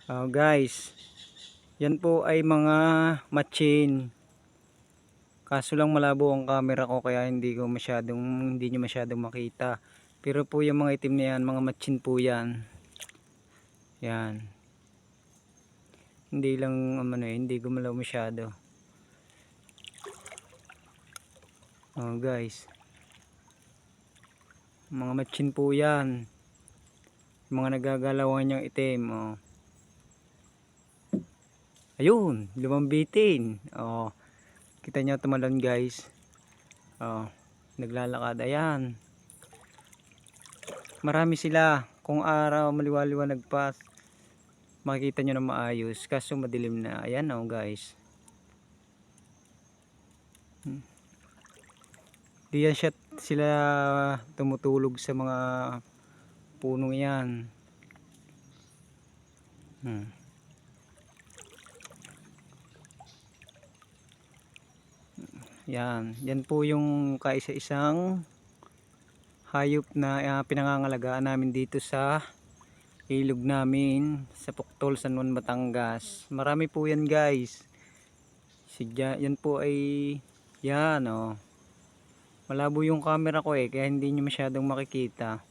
Guys, yan po ay mga matchin. Kaso lang malabo ang camera ko kaya hindi nyo masyadong makita. Pero po yung mga itim na yan, mga matchin po yan. Yan. Hindi lang hindi gumalaw masyado. Guys. Mga matchin po yan. Mga nagagalawan yung itim. Ayun, lumambitin. Kita nyo tumalon guys. Naglalakad. Ayan. Marami sila. Kung araw maliwaliwanag pa, makikita nyo na maayos. Kaso madilim na. Ayan guys. Diyan sila tumutulog sa mga puno yan. Yan po yung kaisa-isang hayop na pinangangalagaan namin dito sa ilog namin sa Puktol, San Juan, Batangas. Marami po yan guys. Yan po ay yan malabo yung camera ko kaya hindi nyo masyadong makikita.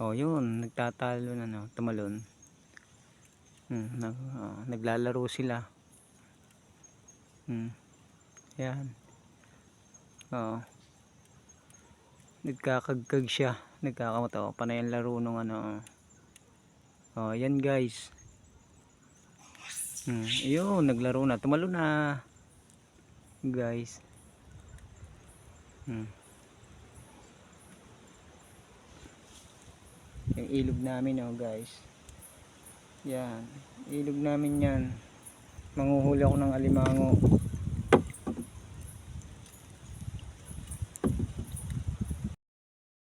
Yun, nagtatalo na tumalon. Naglalaro sila. Yan. Nagkakagkag siya. Nagkakamata. Panay ang laro nung yan guys. Yun, naglaro na. Tumalo na. Guys. Yung ilog namin guys. Yan. Ilog namin yan. Manguhuli ako ng alimango.